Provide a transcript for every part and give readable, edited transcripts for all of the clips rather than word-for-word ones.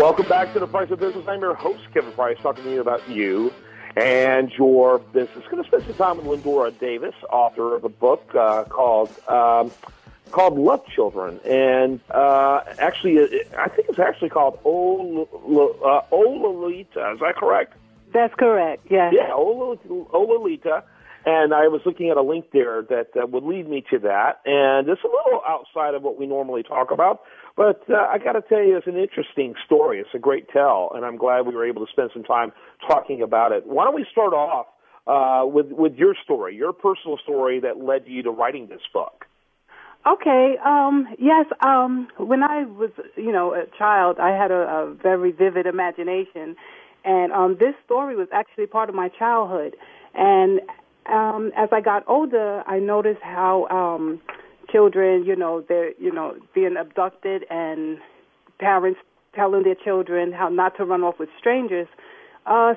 Welcome back to The Price of Business. I'm your host, Kevin Price, talking to you about you and your business. Going to spend some time with Ladora Davis, author of a book called Love Children. And actually, I think it's actually called Olalita. Is that correct? That's correct, yes. Yeah, Olalita. And I was looking at a link there that would lead me to that. And it's a little outside of what we normally talk about. But I got to tell you, it's an interesting story. It's a great tell, and I'm glad we were able to spend some time talking about it. Why don't we start off with your story, your personal story that led you to writing this book? Okay, yes, when I was, a child, I had a very vivid imagination, and this story was actually part of my childhood. And as I got older, I noticed how children, they're, being abducted and parents telling their children how not to run off with strangers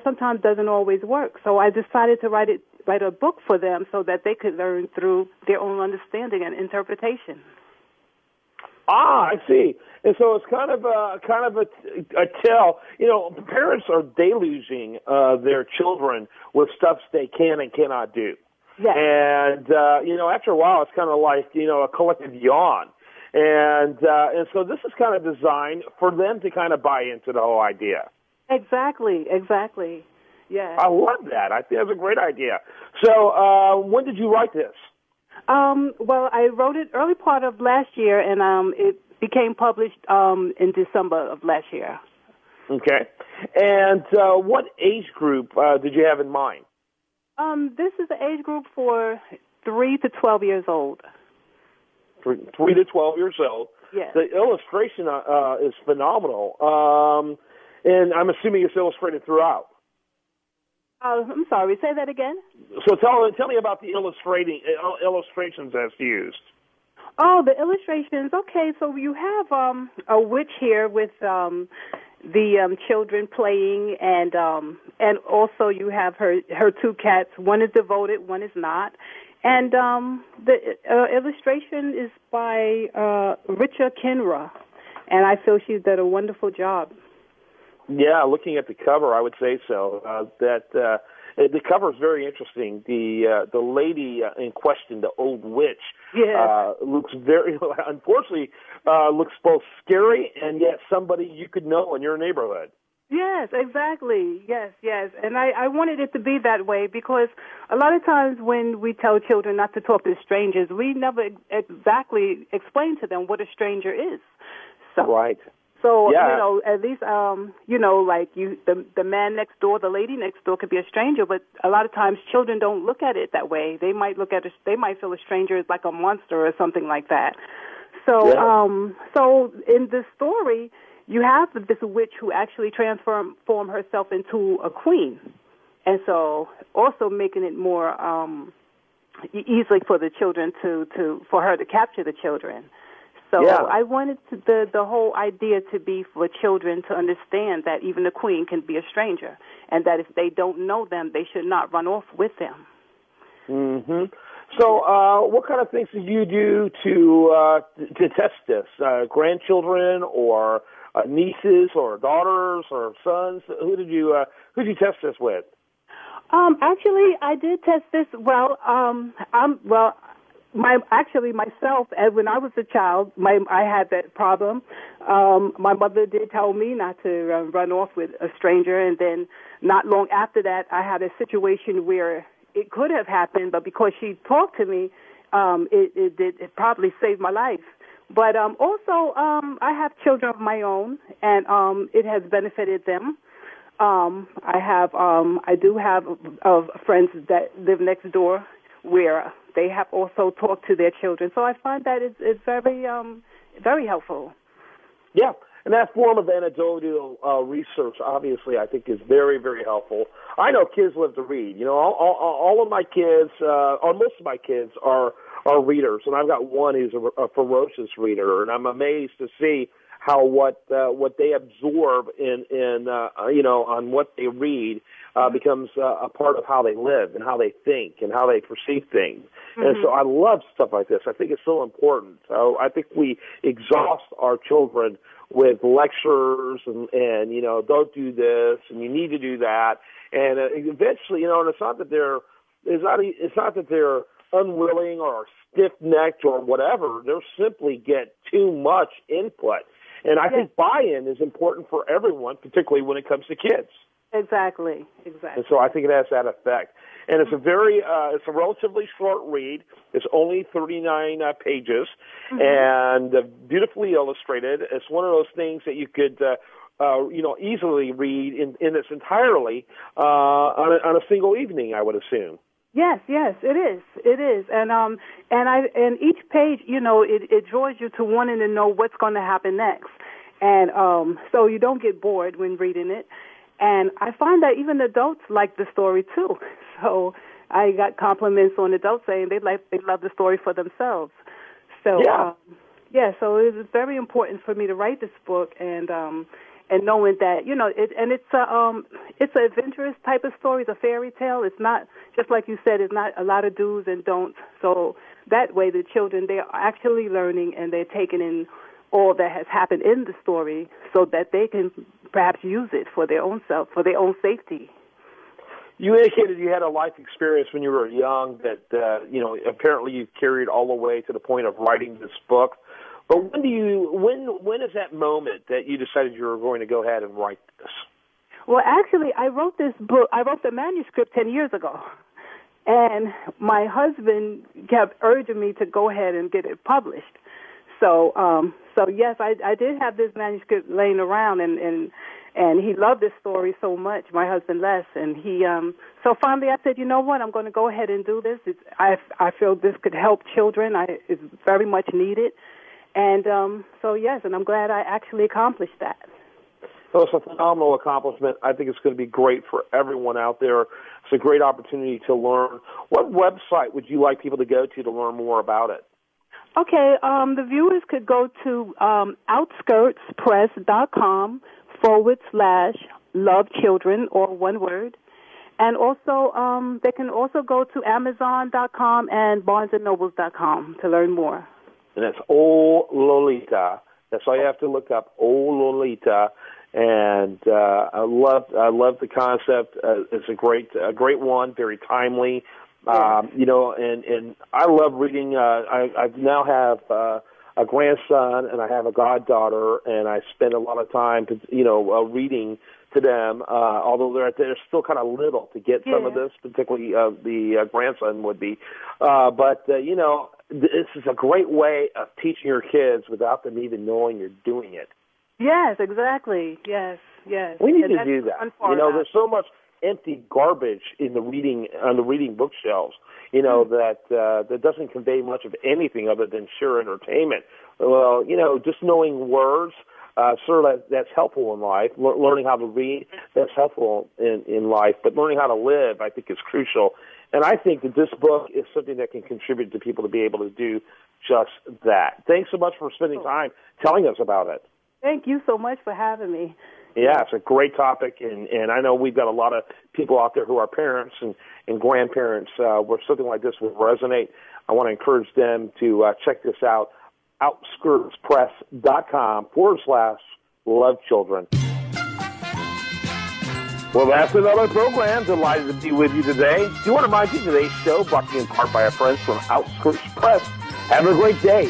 sometimes doesn't always work. So I decided to write a book for them so that they could learn through their own understanding and interpretation. Ah, I see. And so it's kind of a tell. Parents are deluging their children with stuff they can and cannot do. Yes. And, after a while, it's kind of like, a collective yawn. And so this is kind of designed for them to kind of buy into the whole idea. Exactly. Yeah. I love that. I think that's a great idea. So when did you write this? Well, I wrote it early part of last year, and it became published in December of last year. Okay. And what age group did you have in mind? This is the age group for 3 to 12 years old. 3 to 12 years old. Yes. The illustration is phenomenal. And I'm assuming it's illustrated throughout. I'm sorry, say that again? So tell me about the illustrations that's used. Oh, the illustrations. Okay, so you have a witch here with the children playing, and also you have her two cats. One is devoted, one is not. And the illustration is by Richa Kinra, and I feel she did a wonderful job. Yeah, looking at the cover, I would say so. The cover is very interesting. The lady in question, the old witch, looks unfortunately, looks both scary and yet somebody you could know in your neighborhood. Yes, exactly. Yes. And I wanted it to be that way because a lot of times when we tell children not to talk to strangers, we never exactly explain to them what a stranger is. So, right. So, at least, like the man next door, the lady next door could be a stranger, but a lot of times children don't look at it that way. They might they might feel a stranger as like a monster or something like that. So, so in this story, you have this witch who actually transform herself into a queen. And so also making it more easily for the children for her to capture the children. So I wanted the whole idea to be for children to understand that even the queen can be a stranger, and that if they don't know them, they should not run off with them. Mm-hmm. So what kind of things did you do to test this? Grandchildren or nieces or daughters or sons? Who did you test this with? Actually, I did test this. Myself, when I was a child, I had that problem. My mother did tell me not to run off with a stranger, and then not long after that, I had a situation where it could have happened, but because she talked to me, it probably saved my life. But also, I have children of my own, and it has benefited them. I do have friends that live next door where they have also talked to their children. So I find that it's very, very helpful. Yeah, and that form of anecdotal research, obviously, I think is very, very helpful. I know kids love to read. All of my kids, or most of my kids, are readers, and I've got one who's a ferocious reader, and I'm amazed to see how what they absorb on what they read becomes a part of how they live and how they think and how they perceive things. Mm-hmm. And so I love stuff like this. I think it's so important. So I think we exhaust our children with lectures and don't do this and you need to do that. And eventually, and it's not that they're unwilling or stiff-necked or whatever. They simply get too much input. And I think buy-in is important for everyone, particularly when it comes to kids. Exactly. And so I think it has that effect. And it's it's a relatively short read. It's only 39 pages and beautifully illustrated. It's one of those things that you could, easily read in its entirely on a single evening, I would assume. Yes, it is, and each page, it draws you to wanting to know what's going to happen next, and so you don't get bored when reading it. And I find that even adults like the story too. So I got compliments on adults saying they love the story for themselves. So so it was very important for me to write this book, and knowing that it's an adventurous type of story. It's a fairy tale. It's not, just like you said, it's not a lot of do's and don'ts. So that way the children, they are actually learning and they're taking in all that has happened in the story so that they can perhaps use it for their own self, for their own safety. You indicated you had a life experience when you were young that, apparently you carried all the way to the point of writing this book. But when is that moment that you decided you were going to go ahead and write this? Well, actually, I wrote this book. I wrote the manuscript 10 years ago. And my husband kept urging me to go ahead and get it published. So yes, I did have this manuscript laying around, and he loved this story so much, my husband Les, and so finally I said, you know what, I'm going to go ahead and do this. I feel this could help children. It's very much needed. And so yes, and I'm glad I actually accomplished that. So it's a phenomenal accomplishment. I think it's going to be great for everyone out there. It's a great opportunity to learn. What website would you like people to go to learn more about it? Okay, the viewers could go to outskirtspress.com/lovechildren, or one word. And also, they can also go to Amazon.com and BarnesandNobles.com to learn more. And that's Old Lolita. That's all you have to look up, Old Lolita. And I love the concept. It's a great one, very timely. And I love reading. I now have a grandson and I have a goddaughter, and I spend a lot of time, reading to them. Although they're still kind of little to get some of this, particularly the grandson would be. This is a great way of teaching your kids without them even knowing you're doing it. Yes, exactly. Yes. We need to do that. There's so much empty garbage on the reading bookshelves, that doesn't convey much of anything other than sheer entertainment. Well, just knowing words, that's helpful in life. Learning how to read, that's helpful in life. But learning how to live, I think, is crucial. And I think that this book is something that can contribute to people to be able to do just that. Thanks so much for spending time telling us about it. Thank you so much for having me. Yeah, it's a great topic, and I know we've got a lot of people out there who are parents and grandparents where something like this would resonate. I want to encourage them to check this out, outskirtspress.com/lovechildren. Well, that's another program. Delighted to be with you today. Do want to remind you today's show brought to you in part by our friends from Outskirts Press. Have a great day.